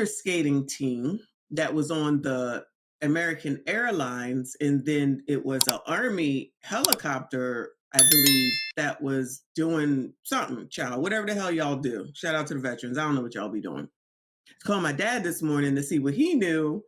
figure skating team that was on the American Airlines, and then it was an Army helicopter, I believe, that was doing something, child, whatever the hell y'all do. Shout out to the veterans. I don't know what y'all be doing. I called my dad this morning to see what he knew,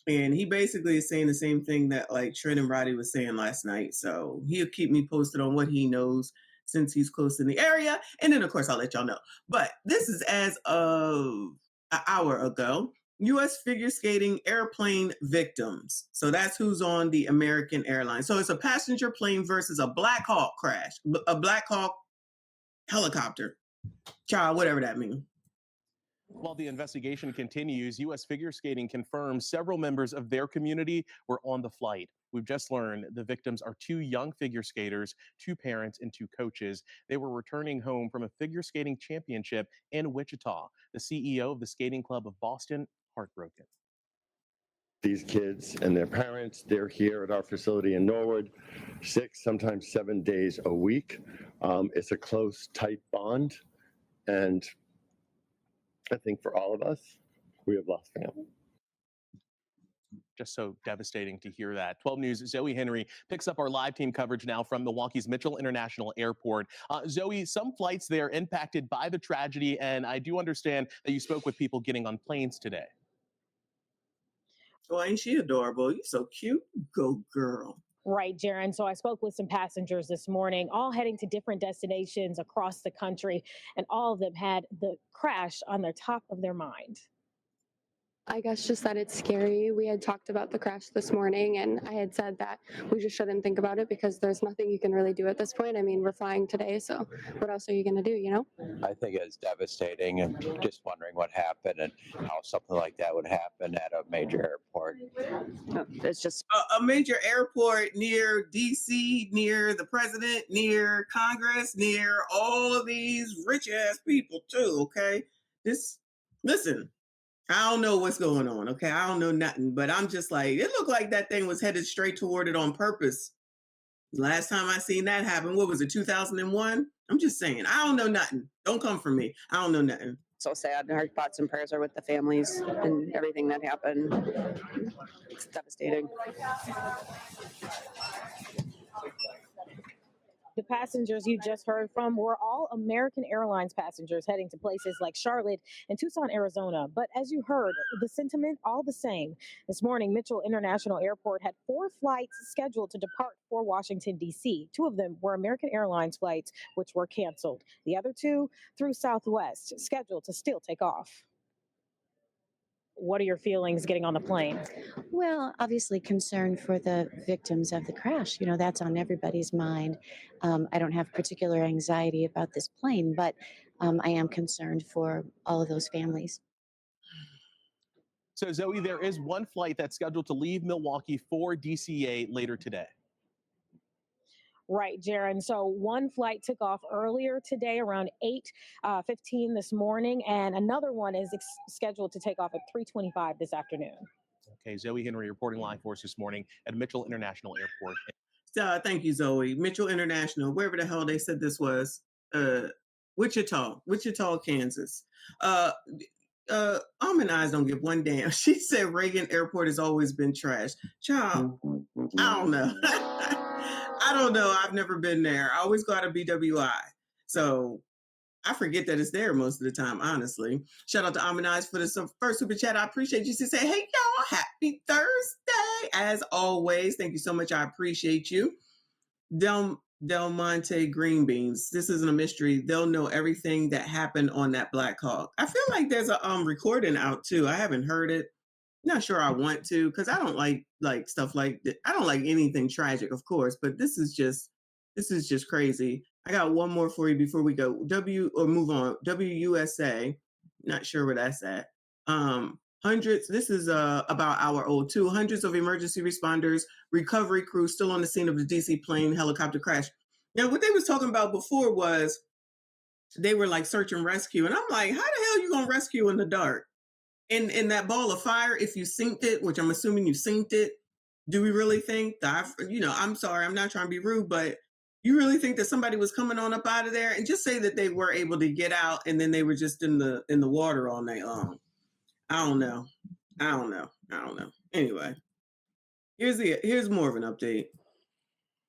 and he basically is saying the same thing that like Trent and Roddy was saying last night. So he'll keep me posted on what he knows since he's close in the area. And then, of course, I'll let y'all know. But this is as of an hour ago. U.S. figure skating airplane victims. So that's who's on the American Airlines. So it's a passenger plane versus a Black Hawk crash, a Black Hawk helicopter. Child, whatever that means. While the investigation continues, U.S. figure skating confirms several members of their community were on the flight. We've just learned the victims are 2 young figure skaters, 2 parents, and 2 coaches. They were returning home from a figure skating championship in Wichita. The CEO of the Skating Club of Boston, heartbroken. These kids and their parents, they're here at our facility in Norwood 6, sometimes 7 days a week. It's a close, tight bond. And I think for all of us, we have lost family. Just so devastating to hear that. 12 News' Zoe Henry picks up our live team coverage now from Milwaukee's Mitchell International Airport. Zoe, some flights there impacted by the tragedy, and I do understand that you spoke with people getting on planes today. Oh, ain't she adorable? You so cute. Go girl. Right, Jaron. So I spoke with some passengers this morning, all heading to different destinations across the country, and all of them had the crash on the top of their mind. I guess just that it's scary. We had talked about the crash this morning, and I had said that we just shouldn't think about it because there's nothing you can really do at this point. I mean, we're flying today, so what else are you going to do, you know? I think it's devastating, and just wondering what happened and how something like that would happen at a major airport. It's just a major airport near DC, near the president, near Congress, near all of these rich ass people too. Okay, listen. I don't know what's going on, okay? I don't know nothing, but I'm just like, it looked like that thing was headed straight toward it on purpose. Last time I seen that happen, what was it, 2001? I'm just saying, I don't know nothing. Don't come for me. I don't know nothing. so sad. Our thoughts and prayers are with the families and everything that happened. It's devastating. The passengers you just heard from were all American Airlines passengers heading to places like Charlotte and Tucson, Arizona. But as you heard, the sentiment all the same. This morning, Mitchell International Airport had 4 flights scheduled to depart for Washington, D.C. 2 of them were American Airlines flights, which were canceled. The other 2 through Southwest, scheduled to still take off. What are your feelings getting on the plane? Well, obviously concerned for the victims of the crash. You know, that's on everybody's mind. I don't have particular anxiety about this plane, but I am concerned for all of those families. So, Zoe, there is one flight that's scheduled to leave Milwaukee for DCA later today. Right, Jaron. So one flight took off earlier today around 8:15 this morning, and another one is scheduled to take off at 3:25 this afternoon. Okay, Zoe Henry reporting live for us this morning at Mitchell International Airport. Thank you, Zoe. Mitchell International, wherever the hell they said this was, Wichita, Kansas. Almond Eyes don't give one damn. She said Reagan Airport has always been trash. Child, I don't know. I don't know. I've never been there. I always go out of BWI. So I forget that it's there most of the time, honestly. Shout out to Almond Eyes for the first super chat. I appreciate you to say, hey, y'all, happy Thursday. As always, thank you so much. I appreciate you. Del Monte Green Beans. This isn't a mystery. They'll know everything that happened on that Black Hawk. I feel like there's a recording out too. I haven't heard it. Not sure I want to, because I don't like stuff like that. I don't like anything tragic, of course, but this is just crazy. I got one more for you before we go. Move on. WUSA. Not sure where that's at. Hundreds. This is about hour old too. Hundreds of emergency responders, recovery crews still on the scene of the DC plane helicopter crash. Now, what they was talking about before was they were like search and rescue, and I'm like, how the hell you gonna rescue in the dark? In that ball of fire, if you synced it, which I'm assuming you synced it, do we really think that, I'm sorry, I'm not trying to be rude, but you really think that somebody was coming on up out of there? And just say that they were able to get out and then they were just in the water all night long. I don't know. I don't know. Anyway, here's more of an update.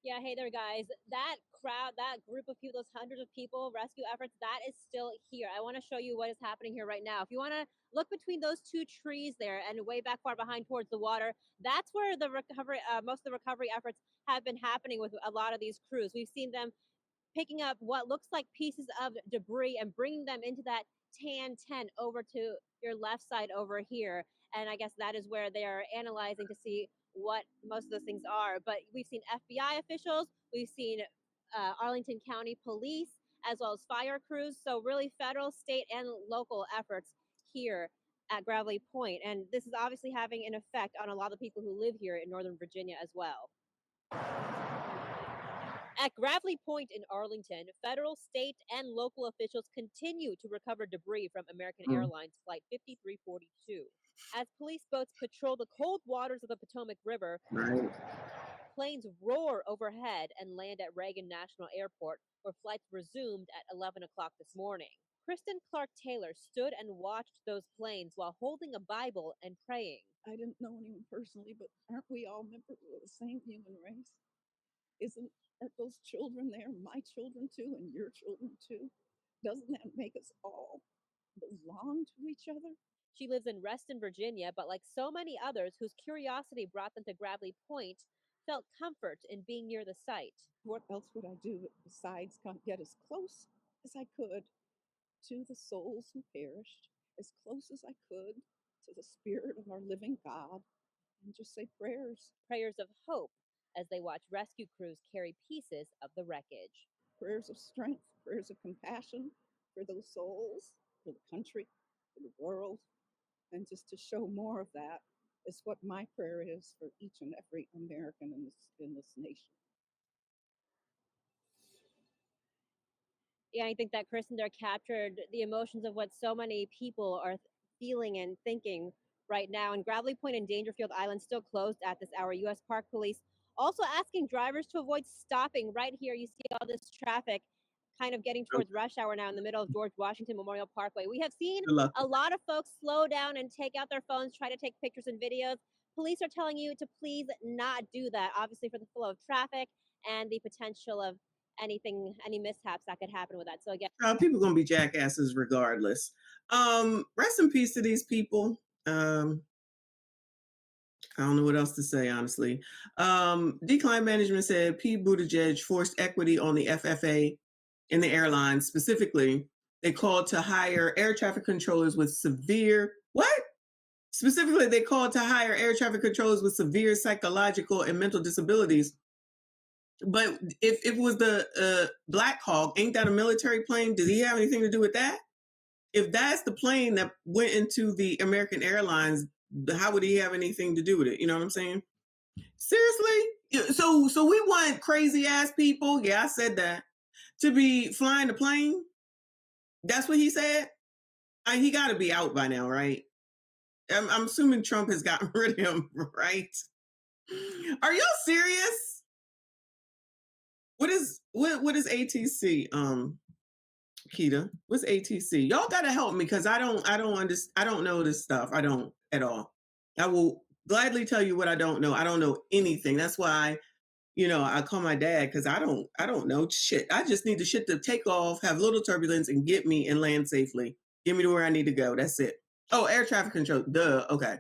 Yeah, hey there, guys. That crowd, that group of people, those hundreds of people, rescue efforts, that is still here. I want to show you what is happening here right now. If you want to look between those two trees there and way back far behind towards the water, that's where the recovery, most of the recovery efforts have been happening with a lot of these crews. We've seen them picking up what looks like pieces of debris and bringing them into that tan tent over to your left side over here. And I guess that is where they are analyzing to see what most of those things are. But we've seen FBI officials, we've seen Arlington County Police, as well as fire crews. So really federal, state, and local efforts here at Gravelly Point. And this is obviously having an effect on a lot of people who live here in Northern Virginia as well. At Gravelly Point in Arlington, federal, state, and local officials continue to recover debris from American Airlines Flight 5342. As police boats patrol the cold waters of the Potomac River, planes roar overhead and land at Reagan National Airport, where flights resumed at 11 o'clock this morning. Kristen Clark Taylor stood and watched those planes while holding a Bible and praying. I didn't know anyone personally, but aren't we all members of the same human race? Aren't those children there my children too, and your children too? Doesn't that make us all belong to each other? She lives in Reston, Virginia, but like so many others whose curiosity brought them to Gravelly Point, felt comfort in being near the site. What else would I do besides get as close as I could to the souls who perished, as close as I could to the spirit of our living God, and just say prayers. Prayers of hope as they watch rescue crews carry pieces of the wreckage. Prayers of strength, prayers of compassion for those souls, for the country, for the world, and just to show more of that is what my prayer is for each and every American in this nation. Yeah, I think that Kristen there captured the emotions of what so many people are feeling and thinking right now. And Gravelly Point and Dangerfield Island still closed at this hour. U.S. Park Police also asking drivers to avoid stopping right here. You see all this traffic kind of getting towards rush hour now in the middle of George Washington Memorial Parkway. We have seen a lot of folks slow down and take out their phones, try to take pictures and videos. Police are telling you to please not do that, obviously for the flow of traffic and the potential of any mishaps that could happen with that. So again, people are gonna be jackasses regardless. Rest in peace to these people. I don't know what else to say, honestly. Decline Management said Pete Buttigieg forced equity on the FFA in the airlines. Specifically, they called to hire air traffic controllers with severe Specifically, they called to hire air traffic controllers with severe psychological and mental disabilities. But if it was the Black Hawk, ain't that a military plane? Does he have anything to do with that? If that's the plane that went into the American Airlines, how would he have anything to do with it? You know what I'm saying? Seriously? So we want crazy ass people, yeah, I said that, to be flying the plane? That's what he said? He got to be out by now, right? I'm assuming Trump has gotten rid of him, right? Are y'all serious? What is ATC? Keita, what's ATC? Y'all gotta help me because I don't know this stuff. I don't at all. I will gladly tell you what I don't know. I don't know anything. That's why, I call my dad because I don't know shit. I just need the shit to take off, have little turbulence, and get me and land safely. Get me to where I need to go. That's it. Oh, air traffic control. Duh. Okay.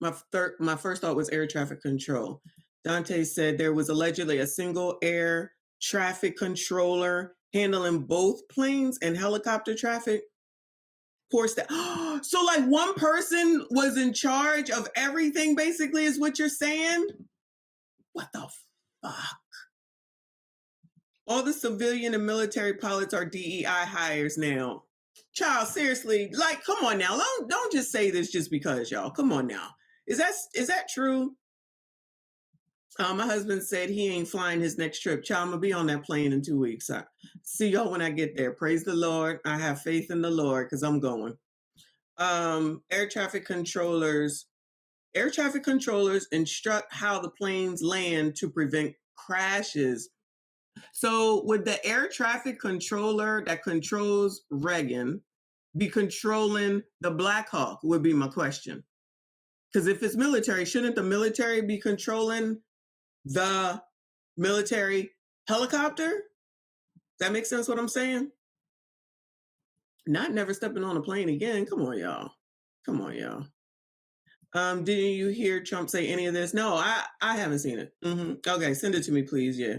My first thought was air traffic control. Dante said there was allegedly a single air traffic controller handling both planes and helicopter traffic. Poor staff. So like one person was in charge of everything, basically, is what you're saying? What the fuck? All the civilian and military pilots are DEI hires now. Child, seriously, like, come on now. Don't just say this just because, y'all. Come on now. Is that true? My husband said he ain't flying his next trip. Child, I'm going to be on that plane in 2 weeks. See y'all when I get there. Praise the Lord. I have faith in the Lord because I'm going. Air traffic controllers instruct how the planes land to prevent crashes. So with the air traffic controller that controls Reagan, be controlling the Black Hawk would be my question. Because if it's military, shouldn't the military be controlling the military helicopter? That makes sense what I'm saying? Not never stepping on a plane again. Come on, y'all. Come on, y'all. Didn't you hear Trump say any of this? No, I haven't seen it. Okay, send it to me, please. Yeah.